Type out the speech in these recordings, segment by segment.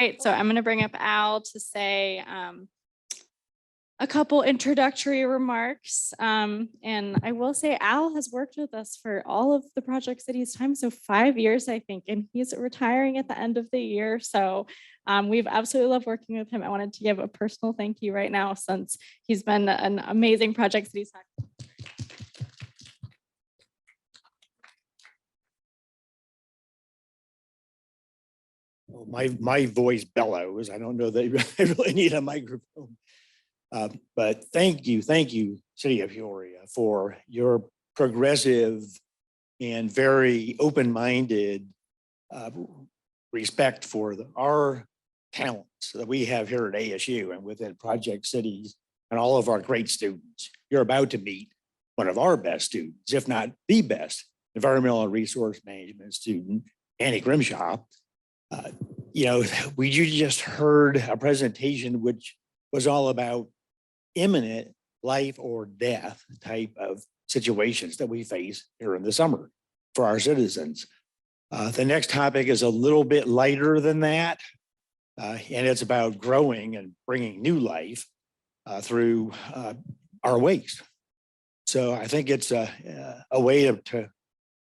right, so I'm going to bring up Al to say a couple introductory remarks. And I will say Al has worked with us for all of the Project Cities time, so 5 years, I think, and he's retiring at the end of the year. So we've absolutely loved working with him. I wanted to give a personal thank you right now since he's been an amazing Project Cities. Well, my voice bellows. I don't know that I really need a microphone. But thank you, City of Peoria, for your progressive and very open-minded respect for our talents that we have here at ASU and within Project Cities and all of our great students. You're about to meet one of our best students, if not the best environmental and resource management student, Annie Grimshaw. You just heard a presentation which was all about imminent life or death type of situations that we face here in the summer for our citizens. The next topic is a little bit lighter than that, and it's about growing and bringing new life through our waste. So I think it's a way to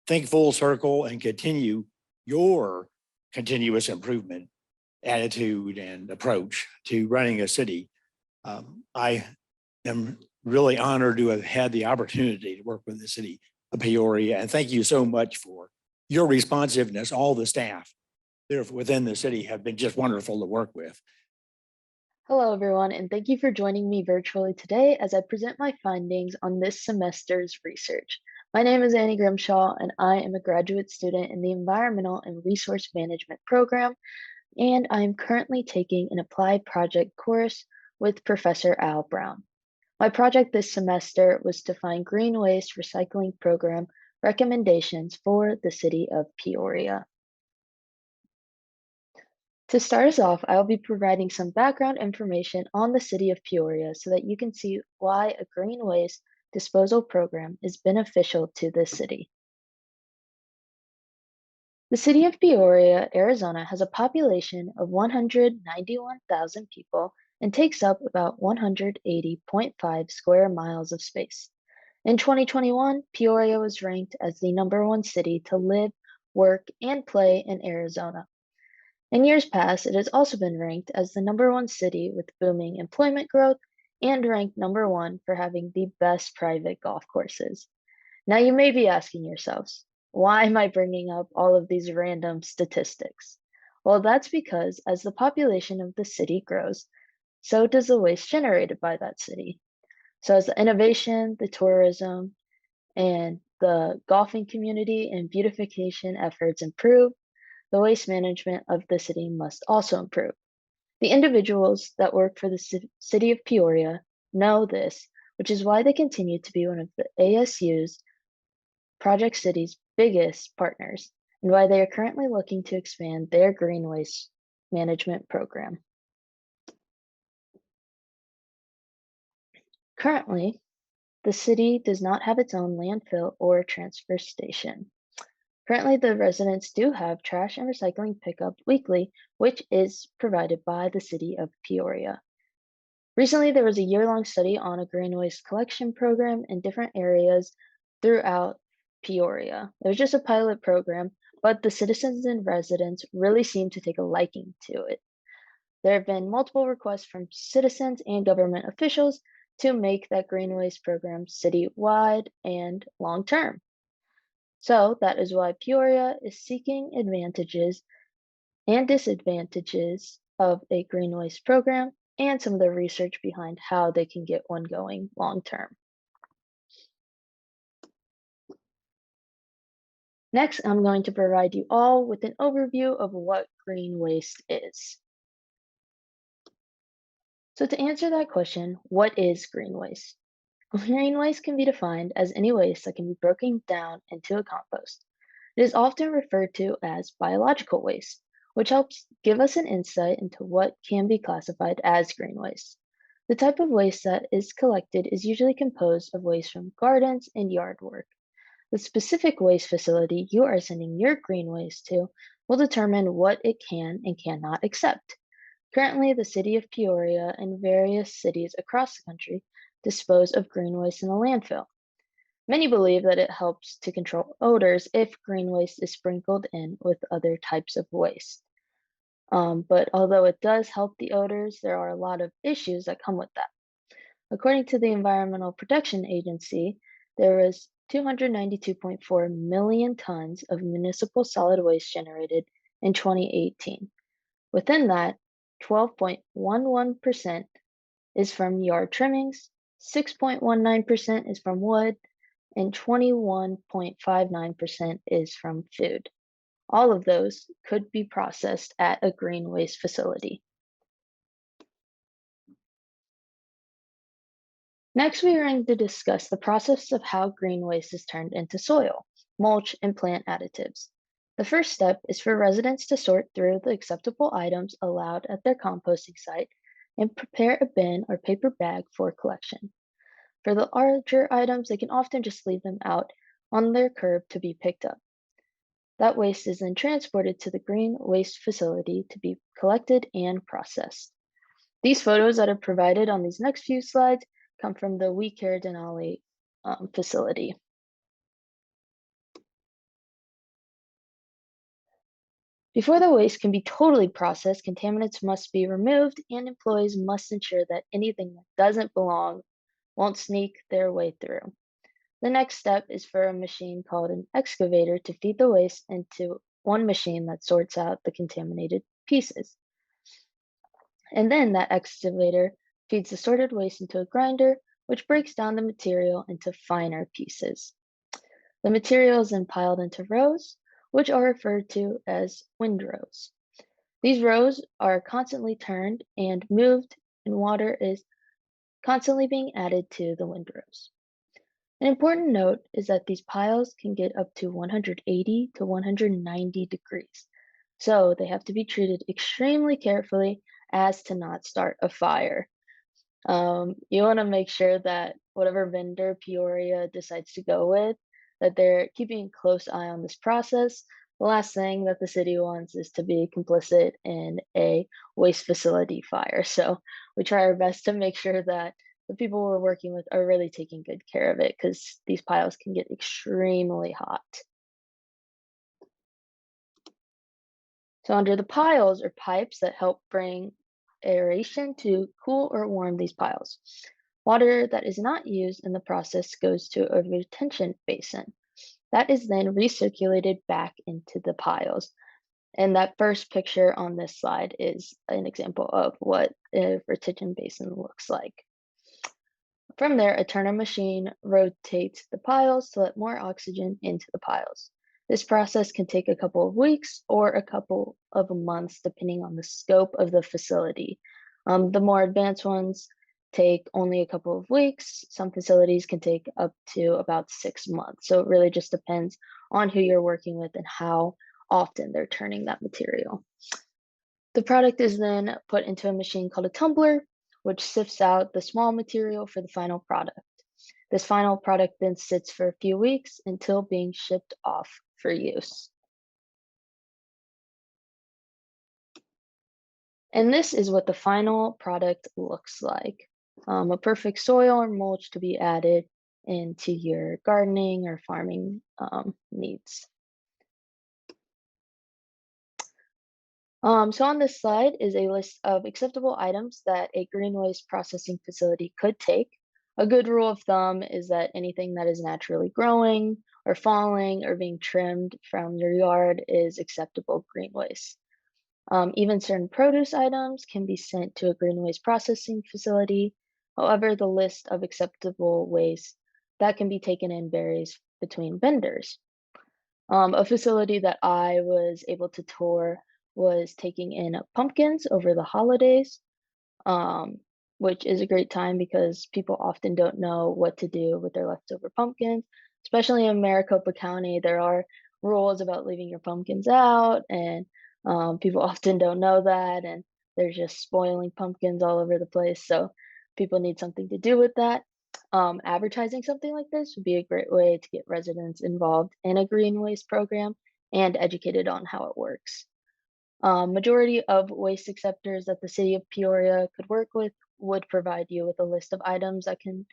think full circle and continue your continuous improvement attitude and approach to running a city. I am really honored to have had the opportunity to work with the city of Peoria, and thank you so much for your responsiveness. All the staff there within the city have been just wonderful to work with. Hello, everyone, and thank you for joining me virtually today as I present my findings on this semester's research. My name is Annie Grimshaw, and I am a graduate student in the Environmental and Resource Management program, and I am currently taking an applied project course with Professor Al Brown. My project this semester was to find green waste recycling program recommendations for the city of Peoria. To start us off, I will be providing some background information on the city of Peoria so that you can see why a green waste disposal program is beneficial to this city. The city of Peoria, Arizona has a population of 191,000 people and takes up about 180.5 square miles of space. In 2021, Peoria was ranked as the #1 city to live, work, and play in Arizona. In years past, it has also been ranked as the #1 city with booming employment growth and ranked #1 for having the best private golf courses. Now you may be asking yourselves, why am I bringing up all of these random statistics? Well, that's because as the population of the city grows, so does the waste generated by that city. So as the innovation, the tourism, and the golfing community and beautification efforts improve, the waste management of the city must also improve. The individuals that work for the city of Peoria know this, which is why they continue to be one of the ASU's Project Cities' biggest partners, and why they are currently looking to expand their green waste management program. Currently, the city does not have its own landfill or transfer station. Currently, the residents do have trash and recycling pickup weekly, which is provided by the city of Peoria. Recently, there was a year-long study on a green waste collection program in different areas throughout Peoria. It was just a pilot program, but the citizens and residents really seem to take a liking to it. There have been multiple requests from citizens and government officials to make that green waste program citywide and long-term. So that is why Peoria is seeking advantages and disadvantages of a green waste program and some of the research behind how they can get one going long-term. Next, I'm going to provide you all with an overview of what green waste is. So to answer that question, what is green waste? Green waste can be defined as any waste that can be broken down into a compost. It is often referred to as biological waste, which helps give us an insight into what can be classified as green waste. The type of waste that is collected is usually composed of waste from gardens and yard work. The specific waste facility you are sending your green waste to will determine what it can and cannot accept. Currently, the city of Peoria and various cities across the country dispose of green waste in a landfill. Many believe that it helps to control odors if green waste is sprinkled in with other types of waste. But although it does help the odors, there are a lot of issues that come with that. According to the Environmental Protection Agency, there was 292.4 million tons of municipal solid waste generated in 2018. Within that, 12.11% is from yard trimmings, 6.19% is from wood, and 21.59% is from food. All of those could be processed at a green waste facility. Next, we are going to discuss the process of how green waste is turned into soil, mulch, and plant additives. The first step is for residents to sort through the acceptable items allowed at their composting site and prepare a bin or paper bag for collection. For the larger items, they can often just leave them out on their curb to be picked up. That waste is then transported to the green waste facility to be collected and processed. These photos that are provided on these next few slides come from the We Care Denali facility. Before the waste can be totally processed, contaminants must be removed and employees must ensure that anything that doesn't belong won't sneak their way through. The next step is for a machine called an excavator to feed the waste into one machine that sorts out the contaminated pieces. And then that excavator feeds the sorted waste into a grinder, which breaks down the material into finer pieces. The material is then piled into rows, which are referred to as windrows. These rows are constantly turned and moved, and water is constantly being added to the windrows. An important note is that these piles can get up to 180 to 190 degrees, so they have to be treated extremely carefully as to not start a fire. You want to make sure that whatever vendor Peoria decides to go with, that they're keeping a close eye on this process. The last thing that the city wants is to be complicit in a waste facility fire. So we try our best to make sure that the people we're working with are really taking good care of it because these piles can get extremely hot. So under the piles are pipes that help bring aeration to cool or warm these piles. Water that is not used in the process goes to a retention basin. That is then recirculated back into the piles. And that first picture on this slide is an example of what a retention basin looks like. From there, a turner machine rotates the piles to let more oxygen into the piles. This process can take a couple of weeks or a couple of months, depending on the scope of the facility. The more advanced ones take only a couple of weeks. Some facilities can take up to about 6 months. So it really just depends on who you're working with and how often they're turning that material. The product is then put into a machine called a tumbler, which sifts out the small material for the final product. This final product then sits for a few weeks until being shipped off for use. And this is what the final product looks like. A perfect soil or mulch to be added into your gardening or farming needs. So on this slide is a list of acceptable items that a green waste processing facility could take. A good rule of thumb is that anything that is naturally growing or falling or being trimmed from your yard is acceptable green waste. Even certain produce items can be sent to a green waste processing facility. However, the list of acceptable waste that can be taken in varies between vendors. A facility that I was able to tour was taking in pumpkins over the holidays, um, which is a great time because people often don't know what to do with their leftover pumpkins. Especially in Maricopa County, there are rules about leaving your pumpkins out, and people often don't know that, and they're just spoiling pumpkins all over the place. So people need something to do with that. Advertising something like this would be a great way to get residents involved in a green waste program and educated on how it works. Majority of waste acceptors that the city of Peoria could work with would provide you with a list of items that can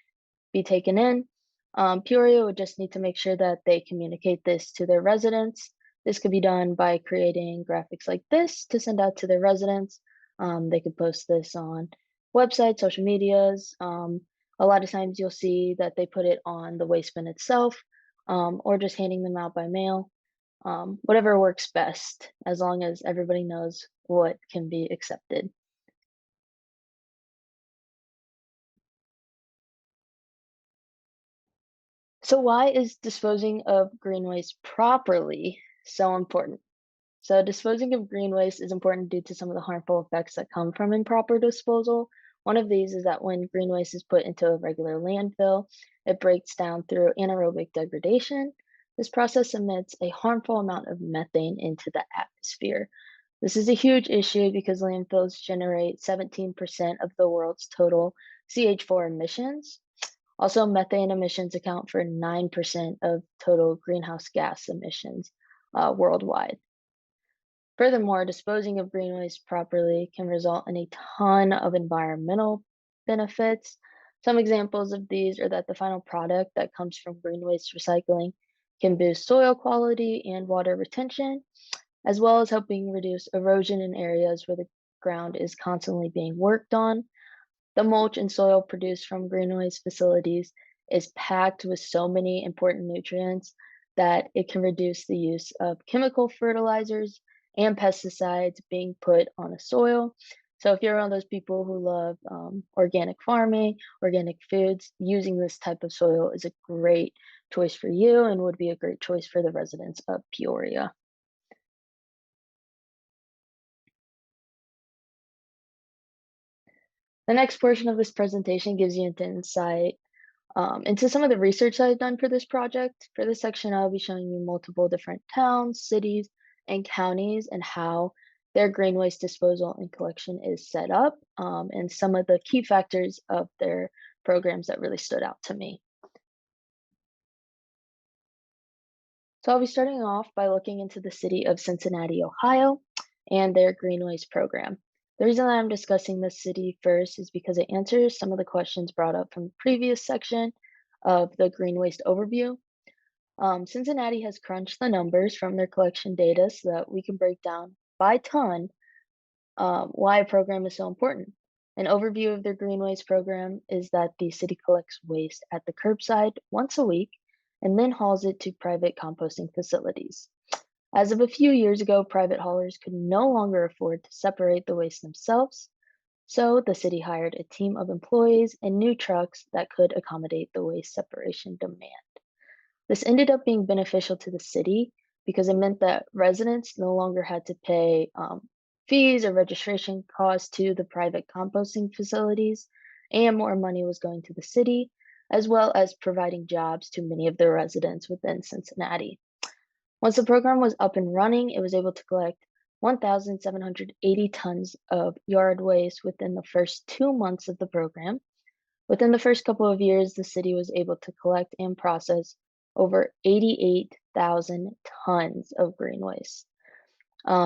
be taken in. Peoria would just need to make sure that they communicate this to their residents. This could be done by creating graphics like this to send out to their residents. They could post this on websites, social medias. A lot of times you'll see that they put it on the waste bin itself, or just handing them out by mail. Whatever works best, as long as everybody knows what can be accepted. So why is disposing of green waste properly so important? So disposing of green waste is important due to some of the harmful effects that come from improper disposal. One of these is that when green waste is put into a regular landfill, it breaks down through anaerobic degradation. This process emits a harmful amount of methane into the atmosphere. This is a huge issue because landfills generate 17% of the world's total CH4 emissions. Also, methane emissions account for 9% of total greenhouse gas emissions worldwide. Furthermore, disposing of green waste properly can result in a ton of environmental benefits. Some examples of these are that the final product that comes from green waste recycling can boost soil quality and water retention, as well as helping reduce erosion in areas where the ground is constantly being worked on. The mulch and soil produced from green waste facilities is packed with so many important nutrients that it can reduce the use of chemical fertilizers and pesticides being put on the soil. So, if you're one of those people who love organic farming, organic foods, using this type of soil is a great choice for you and would be a great choice for the residents of Peoria. The next portion of this presentation gives you an insight into some of the research that I've done for this project. For this section, I'll be showing you multiple different towns, cities, and counties and how their green waste disposal and collection is set up, and some of the key factors of their programs that really stood out to me. So I'll be starting off by looking into the city of Cincinnati, Ohio, and their green waste program. The reason that I'm discussing this city first is because it answers some of the questions brought up from the previous section of the green waste overview. Cincinnati has crunched the numbers from their collection data so that we can break down by ton why a program is so important. An overview of their green waste program is that the city collects waste at the curbside once a week and then hauls it to private composting facilities. As of a few years ago, private haulers could no longer afford to separate the waste themselves, so the city hired a team of employees and new trucks that could accommodate the waste separation demand. This ended up being beneficial to the city because it meant that residents no longer had to pay fees or registration costs to the private composting facilities, and more money was going to the city, as well as providing jobs to many of the residents within Cincinnati. Once the program was up and running, it was able to collect 1,780 tons of yard waste within the first 2 months of the program. Within the first couple of years, the city was able to collect and process over 88,000 tons of green waste.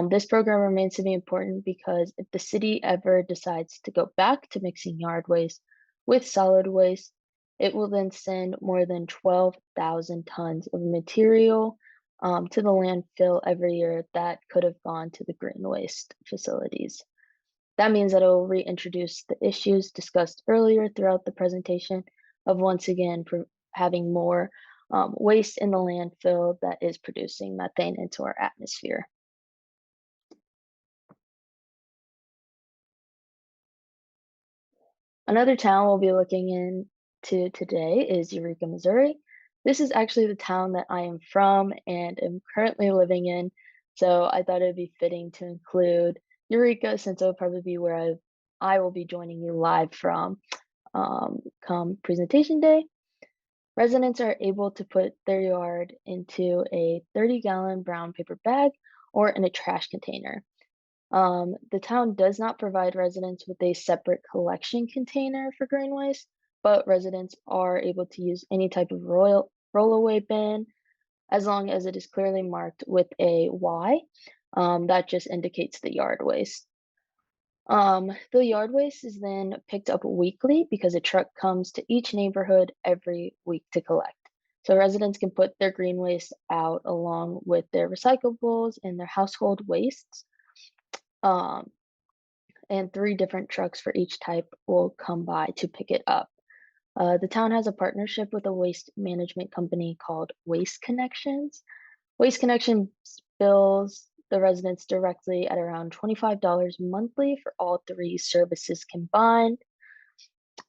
This program remains to be important because if the city ever decides to go back to mixing yard waste with solid waste, it will then send more than 12,000 tons of material to the landfill every year that could have gone to the green waste facilities. That means that it will reintroduce the issues discussed earlier throughout the presentation of once again having more waste in the landfill that is producing methane into our atmosphere. Another town we'll be looking into today is Eureka, Missouri. This is actually the town that I am from and am currently living in, so I thought it'd be fitting to include Eureka since it'll probably be where I will be joining you live from come presentation day. Residents are able to put their yard into a 30-gallon brown paper bag or in a trash container. The town does not provide residents with a separate collection container for green waste, but residents are able to use any type of rollaway bin as long as it is clearly marked with a Y. That just indicates the yard waste. The yard waste is then picked up weekly because a truck comes to each neighborhood every week to collect. So residents can put their green waste out along with their recyclables and their household wastes. Um, and 3 different trucks for each type will come by to pick it up. The town has a partnership with a waste management company called Waste Connections. Waste Connections bills the residents directly at around $25 monthly for all 3 services combined.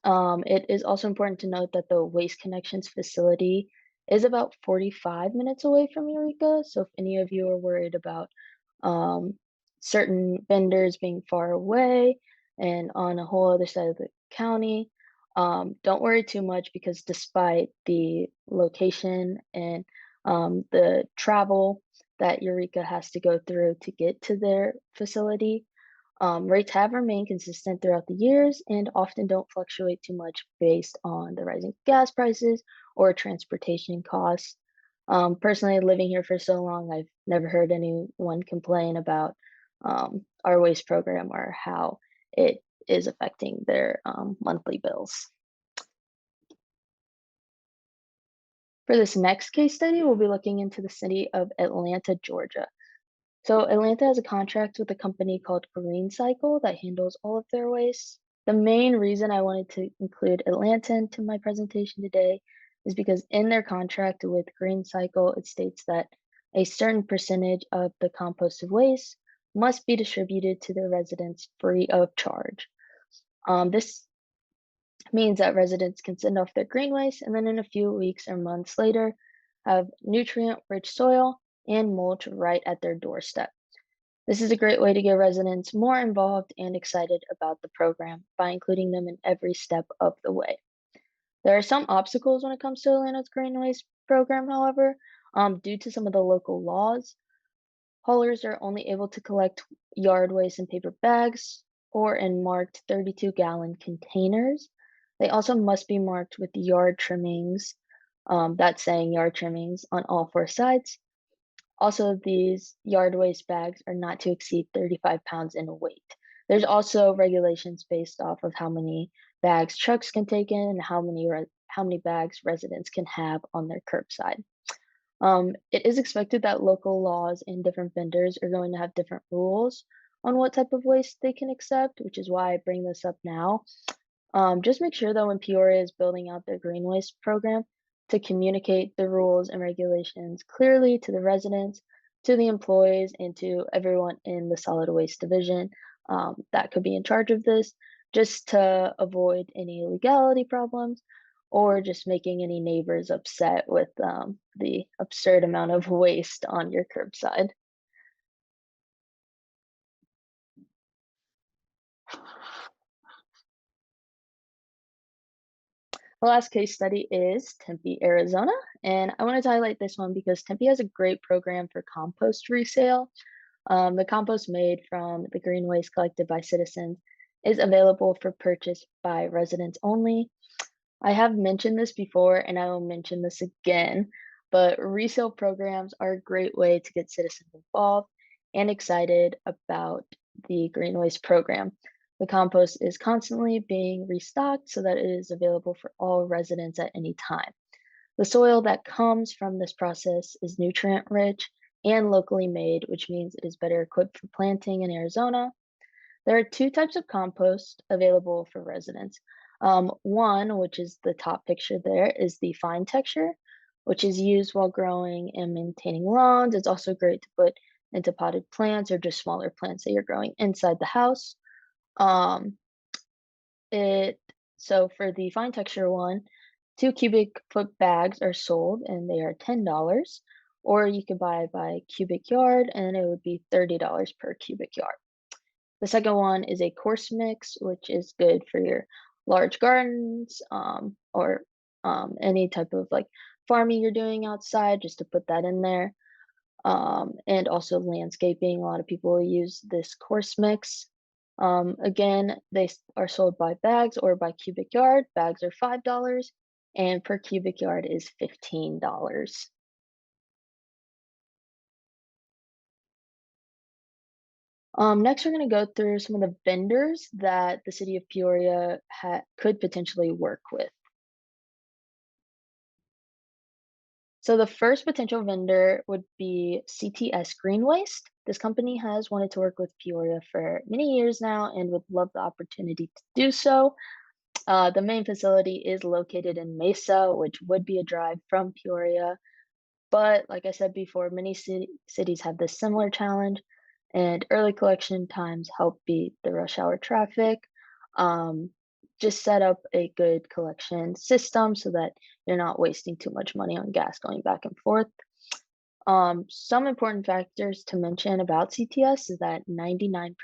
It is also important to note that the Waste Connections facility is about 45 minutes away from Eureka. So if any of you are worried about um, certain vendors being far away and on a whole other side of the county, don't worry too much because despite the location and the travel that Eureka has to go through to get to their facility, rates have remained consistent throughout the years and often don't fluctuate too much based on the rising gas prices or transportation costs. Personally, living here for so long, I've never heard anyone complain about our waste program or how it is affecting their monthly bills. For this next case study, we'll be looking into the city of Atlanta, Georgia. So Atlanta has a contract with a company called Green Cycle that handles all of their waste. The main reason I wanted to include Atlanta into my presentation today is because in their contract with Green Cycle, it states that a certain percentage of the composted waste must be distributed to the residents free of charge. This means that residents can send off their green waste and then in a few weeks or months later have nutrient-rich soil and mulch right at their doorstep. This is a great way to get residents more involved and excited about the program by including them in every step of the way. There are some obstacles when it comes to Atlanta's green waste program, however, due to some of the local laws. Haulers are only able to collect yard waste in paper bags or in marked 32-gallon containers. They also must be marked with yard trimmings, that's saying yard trimmings on all 4 sides. Also, these yard waste bags are not to exceed 35 pounds in weight. There's also regulations based off of how many bags trucks can take in and how many bags residents can have on their curbside. It is expected that local laws and different vendors are going to have different rules on what type of waste they can accept, which is why I bring this up now. Just make sure though when Peoria is building out their green waste program to communicate the rules and regulations clearly to the residents, to the employees, and to everyone in the solid waste division that could be in charge of this, just to avoid any legality problems or just making any neighbors upset with the absurd amount of waste on your curbside. The last case study is Tempe, Arizona, and I wanted to highlight this one because Tempe has a great program for compost resale. The compost made from the green waste collected by citizens is available for purchase by residents only. I have mentioned this before and I will mention this again, but resale programs are a great way to get citizens involved and excited about the green waste program. The compost is constantly being restocked so that it is available for all residents at any time. The soil that comes from this process is nutrient rich and locally made, which means it is better equipped for planting in Arizona. There are 2 types of compost available for residents. One, which is the top picture there, is the fine texture, which is used while growing and maintaining lawns. It's also great to put into potted plants or just smaller plants that you're growing inside the house. Um, it so for the fine texture one, 2 cubic foot bags are sold and they are $10, or you could buy it by cubic yard and it would be $30 per cubic yard. The second one is a coarse mix, which is good for your large gardens or any type of like farming you're doing outside, just to put that in there. And also landscaping. A lot of people use this coarse mix. Again, are sold by bags or by cubic yard. Bags are $5 and per cubic yard is $15. Next, we're going to go through some of the vendors that the city of Peoria could potentially work with. So the first potential vendor would be CTS Green Waste. This company has wanted to work with Peoria for many years now and would love the opportunity to do so. The main facility is located in Mesa, which would be a drive from Peoria. But like I said before, many cities have this similar challenge, and early collection times help beat the rush hour traffic. Um, just set up a good collection system so that you're not wasting too much money on gas going back and forth. Some important factors to mention about CTS is that 99%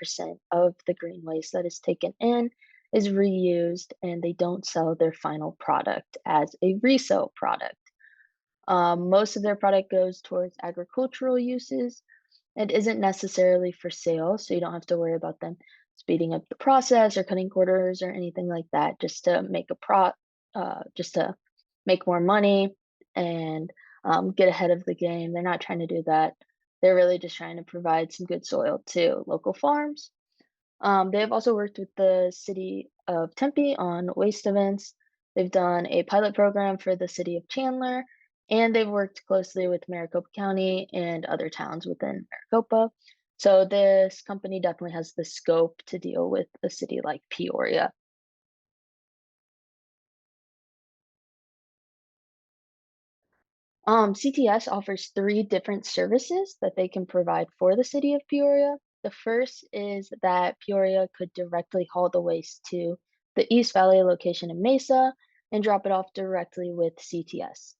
of the green waste that is taken in is reused and they don't sell their final product as a resale product. Most of their product goes towards agricultural uses and isn't necessarily for sale, so you don't have to worry about them speeding up the process or cutting corners or anything like that, just to make just to make more money and get ahead of the game. They're not trying to do that. They're really just trying to provide some good soil to local farms. They have also worked with the city of Tempe on waste events. They've done a pilot program for the city of Chandler, and they've worked closely with Maricopa County and other towns within Maricopa. So this company definitely has the scope to deal with a city like Peoria. CTS offers three different services that they can provide for the city of Peoria. The first is that Peoria could directly haul the waste to the East Valley location in Mesa and drop it off directly with CTS.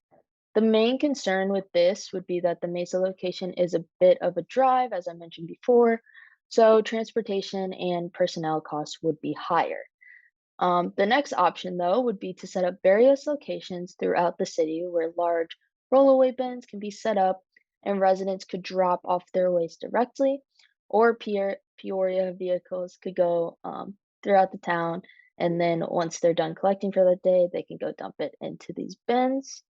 The main concern with this would be that the Mesa location is a bit of a drive, as I mentioned before, so transportation and personnel costs would be higher. The next option, though, would be to set up various locations throughout the city where large rollaway bins can be set up and residents could drop off their waste directly, or Peoria vehicles could go throughout the town. And then once they're done collecting for the day, they can go dump it into these bins.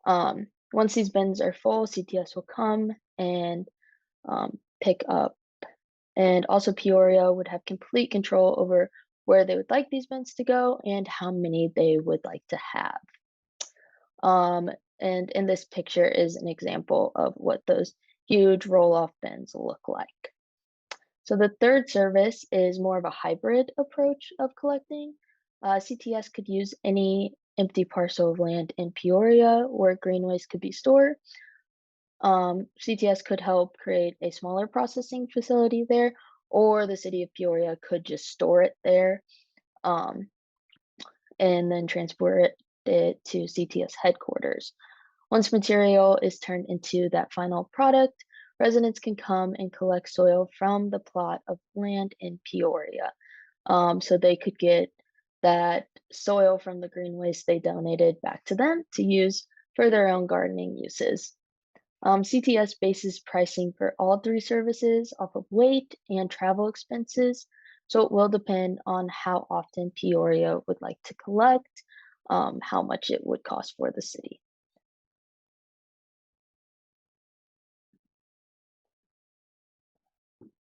Once these bins are full, CTS will come and pick up. And also Peoria would have complete control over where they would like these bins to go and how many they would like to have. Um, and in this picture is an example of what those huge roll-off bins look like. So the third service is more of a hybrid approach of collecting. CTS could use any empty parcel of land in Peoria where green waste could be stored. CTS could help create a smaller processing facility there, or the city of Peoria could just store it there um, and then transport it to CTS headquarters. Once material is turned into that final product, residents can come and collect soil from the plot of land in Peoria. So they could get that soil from the green waste they donated back to them to use for their own gardening uses. CTS bases pricing for all three services off of weight and travel expenses, so it will depend on how often Peoria would like to collect, how much it would cost for the city.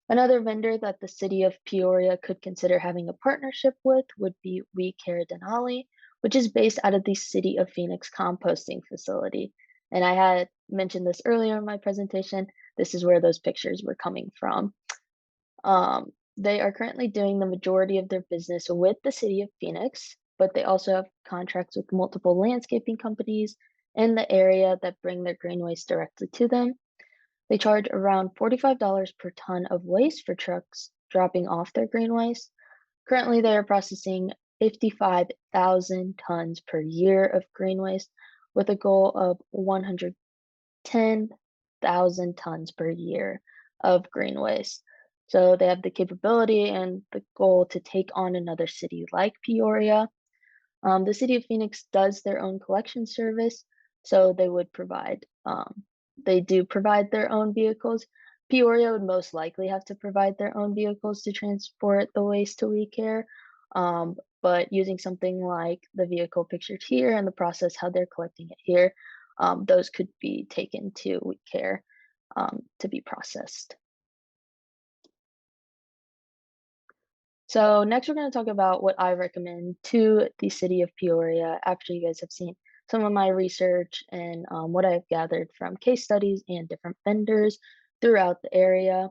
Another vendor that the city of Peoria could consider having a partnership with would be We Care Denali, which is based out of the City of Phoenix composting facility. And I had mentioned this earlier in my presentation. This is where those pictures were coming from. They are currently doing the majority of their business with the City of Phoenix, but they also have contracts with multiple landscaping companies in the area that bring their green waste directly to them. They charge around $45 per ton of waste for trucks dropping off their green waste. Currently, they are processing 55,000 tons per year of green waste with a goal of 110,000 tons per year of green waste. So they have the capability and the goal to take on another city like Peoria. The city of Phoenix does their own collection service, so they do provide their own vehicles. Peoria would most likely have to provide their own vehicles to transport the waste to We Care. But using something like the vehicle pictured here and the process how they're collecting it here, those could be taken to We Care to be processed. So next we're going to talk about what I recommend to the city of Peoria after you guys have seen some of my research and what I've gathered from case studies and different vendors throughout the area.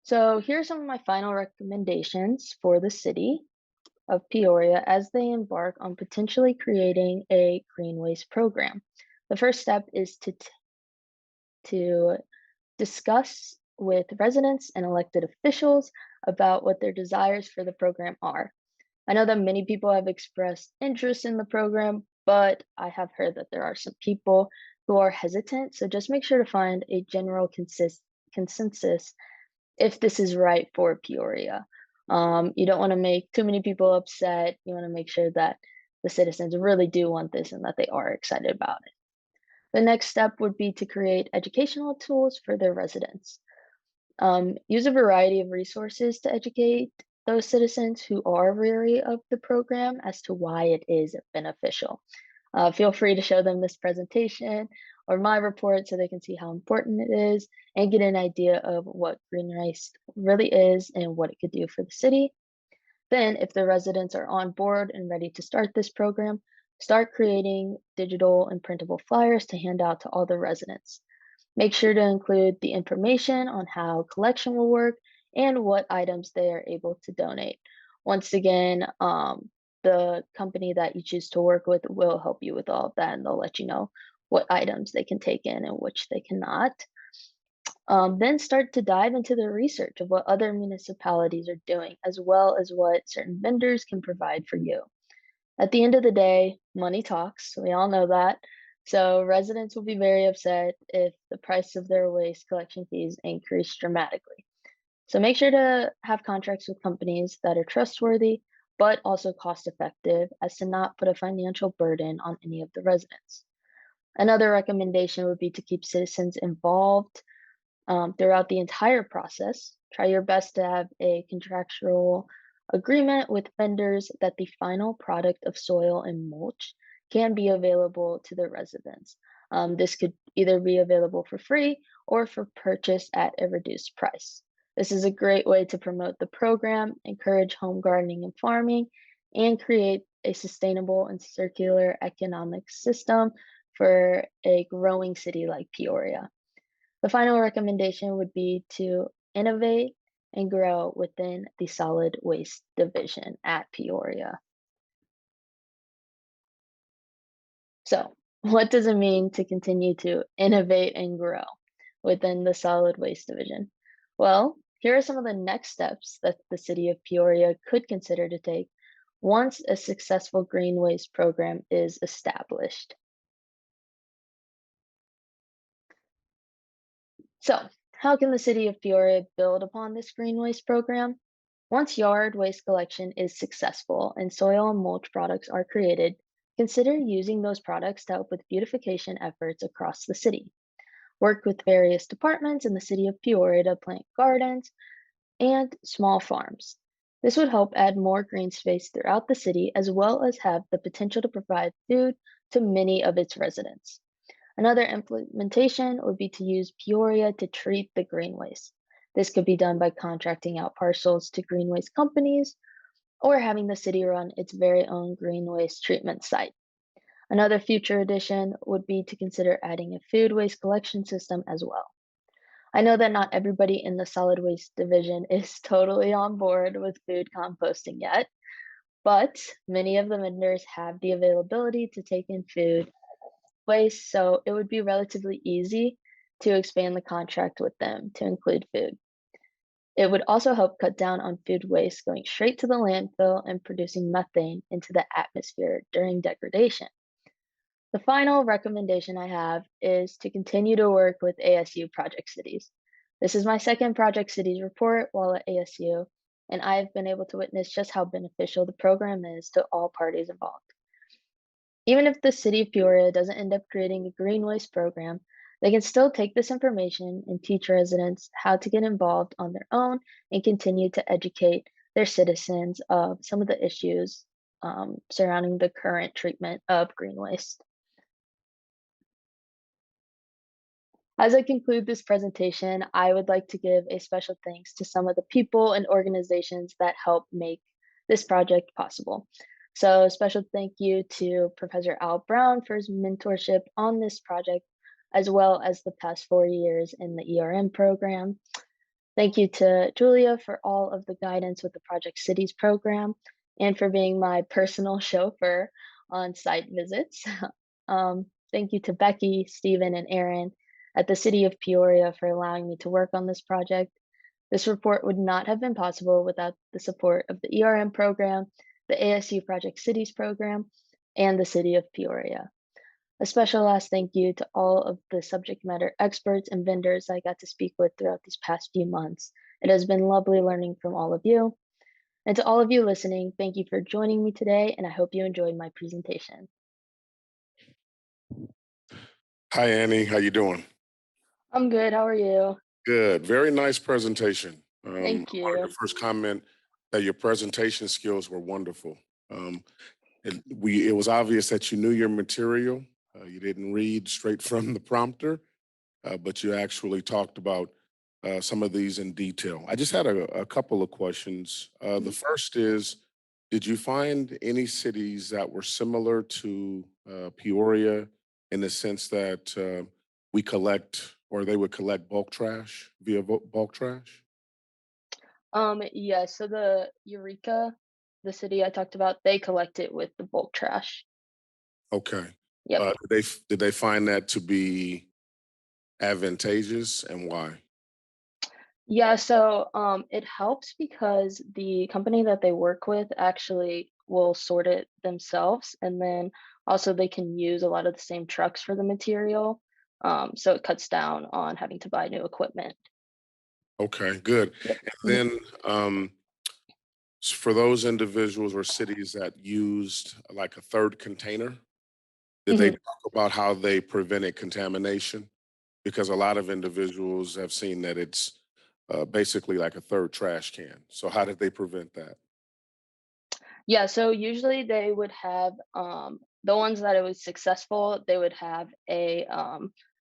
So here are some of my final recommendations for the city of Peoria as they embark on potentially creating a green waste program. The first step is to discuss with residents and elected officials about what their desires for the program are. I know that many people have expressed interest in the program, but I have heard that there are some people who are hesitant. So just make sure to find a general consensus if this is right for Peoria. You don't want to make too many people upset. You want to make sure that the citizens really do want this and that they are excited about it. The next step would be to create educational tools for their residents. Use a variety of resources to educate those citizens who are weary of the program as to why it is beneficial. Feel free to show them this presentation or my report so they can see how important it is and get an idea of what green waste really is and what it could do for the city. Then, if the residents are on board and ready to start this program, start creating digital and printable flyers to hand out to all the residents. Make sure to include the information on how collection will work and what items they are able to donate. Once again, the company that you choose to work with will help you with all of that, and they'll let you know what items they can take in and which they cannot. Then start to dive into the research of what other municipalities are doing, as well as what certain vendors can provide for you. At the end of the day, money talks. We all know that. So residents will be very upset if the price of their waste collection fees increase dramatically. So make sure to have contracts with companies that are trustworthy, but also cost effective as to not put a financial burden on any of the residents. Another recommendation would be to keep citizens involved throughout the entire process. Try your best to have a contractual agreement with vendors that the final product of soil and mulch can be available to the residents. This could either be available for free or for purchase at a reduced price. This is a great way to promote the program, encourage home gardening and farming, and create a sustainable and circular economic system for a growing city like Peoria. The final recommendation would be to innovate and grow within the solid waste division at Peoria. So, what does it mean to continue to innovate and grow within the solid waste division? Well, here are some of the next steps that the city of Peoria could consider to take once a successful green waste program is established. So, how can the city of Peoria build upon this green waste program? Once yard waste collection is successful and soil and mulch products are created, consider using those products to help with beautification efforts across the city. Work with various departments in the city of Peoria to plant gardens and small farms. This would help add more green space throughout the city as well as have the potential to provide food to many of its residents. Another implementation would be to use Peoria to treat the green waste. This could be done by contracting out parcels to green waste companies or having the city run its very own green waste treatment site. Another future addition would be to consider adding a food waste collection system as well. I know that not everybody in the solid waste division is totally on board with food composting yet, but many of the vendors have the availability to take in food waste, so it would be relatively easy to expand the contract with them to include food. It would also help cut down on food waste going straight to the landfill and producing methane into the atmosphere during degradation. The final recommendation I have is to continue to work with ASU Project Cities. This is my second Project Cities report while at ASU, and I have been able to witness just how beneficial the program is to all parties involved. Even if the city of Peoria doesn't end up creating a green waste program, they can still take this information and teach residents how to get involved on their own and continue to educate their citizens of some of the issues surrounding the current treatment of green waste. As I conclude this presentation, I would like to give a special thanks to some of the people and organizations that help make this project possible. So a special thank you to Professor Al Brown for his mentorship on this project, as well as the past 4 years in the ERM program. Thank you to Julia for all of the guidance with the Project Cities program and for being my personal chauffeur on site visits. Thank you to Becky, Stephen, and Aaron at the City of Peoria for allowing me to work on this project. This report would not have been possible without the support of the ERM program, the ASU Project Cities program, and the City of Peoria. A special last thank you to all of the subject matter experts and vendors I got to speak with throughout these past few months. It has been lovely learning from all of you. And to all of you listening, thank you for joining me today, and I hope you enjoyed my presentation. Hi, Annie. How you doing? I'm good. How are you? Good. Very nice presentation. Thank I wanted you. to first comment that your presentation skills were wonderful. It was obvious that you knew your material. You didn't read straight from the prompter, but you actually talked about some of these in detail. I just had a couple of questions. The first is, did you find any cities that were similar to Peoria in the sense that we collect or they would collect bulk trash via bulk trash? Yeah, so the Eureka, the city I talked about, they collect it with the bulk trash. Okay. Yep. Did they find that to be advantageous, and why? Yeah, so it helps because the company that they work with actually will sort it themselves, and then also they can use a lot of the same trucks for the material. So it cuts down on having to buy new equipment. Okay, good. Yep. And Mhm. then for those individuals or cities that used like a third container, did they Mhm. talk about how they prevented contamination? Because a lot of individuals have seen that it's basically like a third trash can. So how did they prevent that? Yeah, so usually they would have the ones that it was successful, they would have a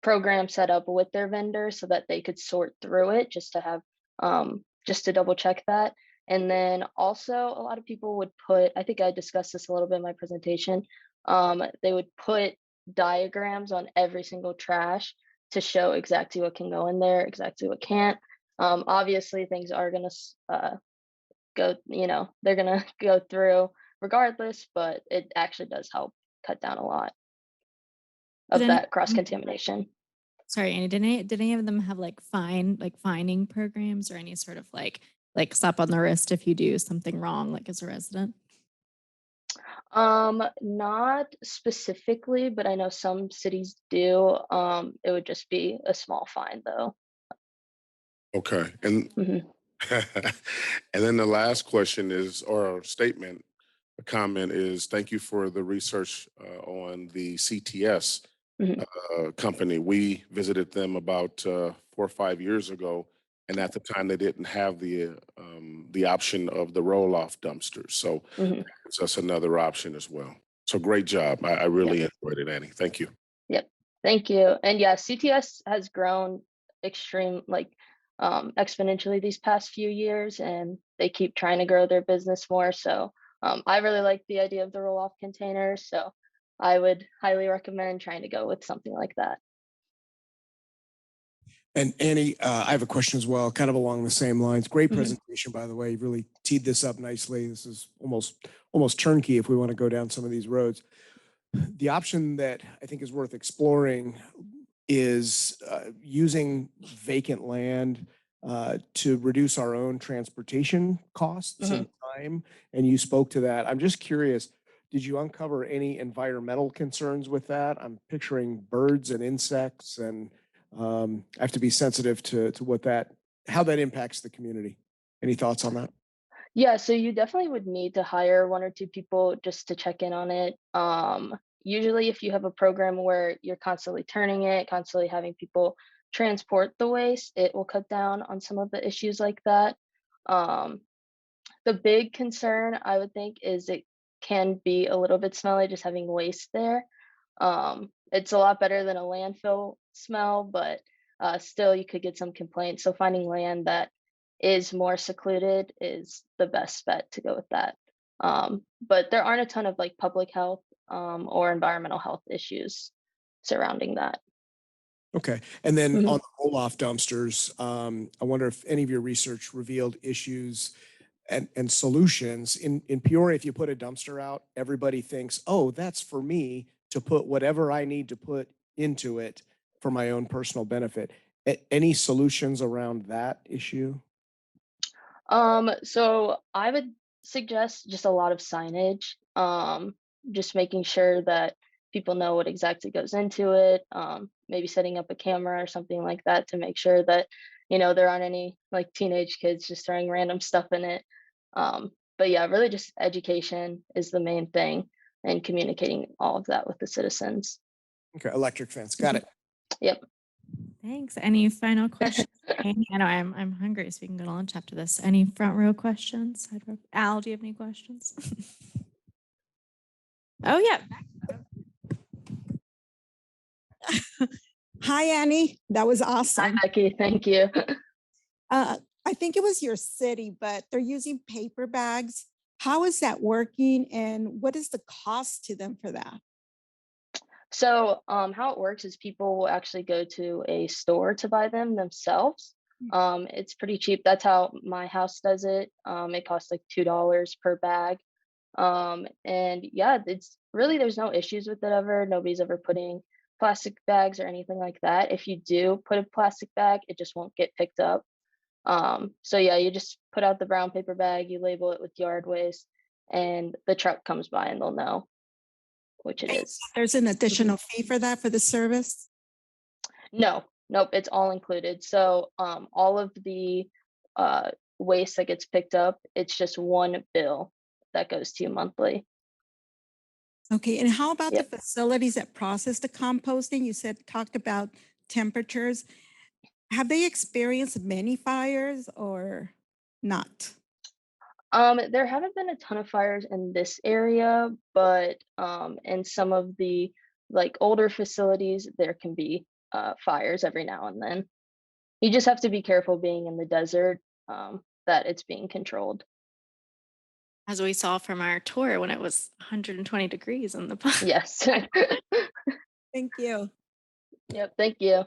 program set up with their vendor so that they could sort through it just to have just to double check that. And then also a lot of people would put, I think I discussed this a little bit in my presentation, they would put diagrams on every single trash to show exactly what can go in there, exactly what can't. Obviously, things are going to they're gonna go through regardless, but it actually does help cut down a lot Did of any that cross contamination. sorry, Annie, did any of them have like fining programs or any sort of like slap on the wrist if you do something wrong, like as a resident? Not specifically, but I know some cities do. It would just be a small fine though. Okay. And Hmm. and then the last question is, or statement, a comment is, thank you for the research on the CTS Hmm. company. We visited them about 4 or 5 years ago, and at the time they didn't have the option of the roll-off dumpsters. So Hmm. it's us another option as well. So great job. I Yep. really enjoyed it, Annie. Thank you. Yep. Thank you. And yeah, CTS has grown exponentially these past few years, and they keep trying to grow their business more. So I really like the idea of the roll-off containers. So I would highly recommend trying to go with something like that. And Annie, I have a question as well, kind of along the same lines. Great Mhm. presentation, by the way. You've really teed this up nicely. This is almost turnkey if we want to go down some of these roads. The option that I think is worth exploring is using vacant land to reduce our own transportation costs and time. And you spoke to that. I'm just curious, did you uncover any environmental concerns with that? I'm picturing birds and insects, and I have to be sensitive to how that impacts the community. Any thoughts on that? Yeah, so you definitely would need to hire one or two people just to check in on it. Usually, if you have a program where you're constantly turning it, constantly having people transport the waste, it will cut down on some of the issues like that. Um, the big concern I would think is it can be a little bit smelly just having waste there. It's a lot better than a landfill smell, but still you could get some complaints. So finding land that is more secluded is the best bet to go with that. But there aren't a ton of like public health or environmental health issues surrounding that. Okay. And then Mhm. on the roll-off dumpsters, I wonder if any of your research revealed issues and solutions. In Peoria, if you put a dumpster out, everybody thinks, oh, that's for me to put whatever I need to put into it for my own personal benefit. Any solutions around that issue? So I would suggest just a lot of signage, just making sure that people know what exactly goes into it, maybe setting up a camera or something like that to make sure that, there aren't any like teenage kids just throwing random stuff in it. But yeah, really just education is the main thing and communicating all of that with the citizens. Okay, electric fence. Got it. Yep. Thanks. Any final questions? Amy? I know I'm hungry, so we can go to lunch after this. Any front row questions? Side row? Al, do you have any questions? Oh yeah. Hi, Annie. That was Hi, awesome. Becky. Thank you. I think it was your city, but they're using paper bags. How is that working and what is the cost to them for that? So, how it works is people will actually go to a store to buy them themselves. It's pretty cheap. That's how my house does it. It costs like $2 per bag. And yeah, it's really, there's no issues with it ever. Nobody's ever putting plastic bags or anything like that. If you do put a plastic bag, it just won't get picked up. So yeah, you just put out the brown paper bag, you label it with yard waste, and the truck comes by and they'll know which it is. There's an additional fee for that for the service? No, nope, it's all included. So all of the uh, waste that gets picked up, it's just one bill that goes to you monthly. Okay, and how about Yep. the facilities that process the composting? You talked about temperatures. Have they experienced many fires or not? There haven't been a ton of fires in this area, but in some of the like older facilities, there can be fires every now and then. You just have to be careful being in the desert, that it's being controlled. As we saw from our tour when it was 120 degrees in the Yes. Thank you. Yep. Thank you.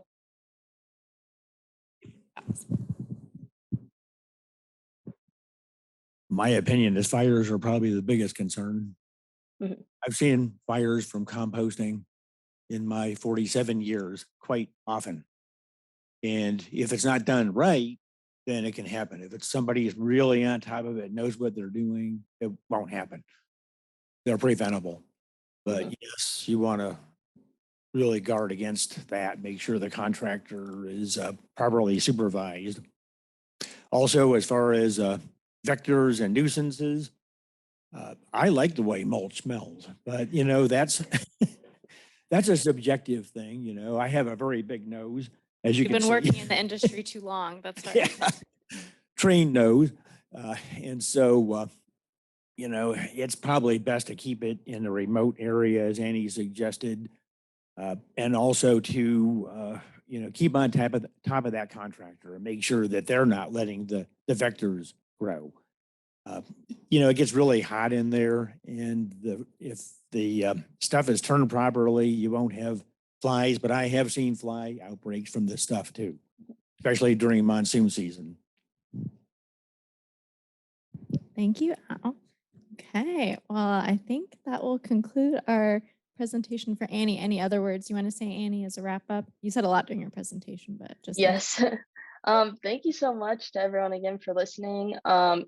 My opinion is fires are probably the biggest concern. Mhm. I've seen fires from composting in my 47 years quite often. And if it's not done right, then it can happen. If it's somebody who's really on top of it, knows what they're doing, it won't happen. They're preventable. But yes, you want to really guard against that. Make sure the contractor is properly supervised. Also, as far as vectors and nuisances, I like the way mulch smells, but that's that's a subjective thing. I have a very big nose, as you You've can been see. working in the industry too long. That's right. Yeah. Trained nose, and so it's probably best to keep it in a remote area, as Annie suggested, and also to keep on top of that contractor and make sure that they're not letting the vectors grow. It gets really hot in there, and if the stuff is turned properly, you won't have flies. But I have seen fly outbreaks from this stuff too, especially during monsoon season. Thank you, Al. Okay, well, I think that will conclude our presentation for Annie. Any other words you want to say, Annie, as a wrap up? You said a lot during your presentation, but just Yes. Thank you so much to everyone again for listening.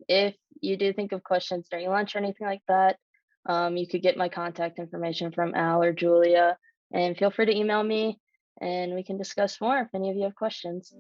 If you do think of questions during lunch or anything like that, you could get my contact information from Al or Julia, and feel free to email me and we can discuss more if any of you have questions.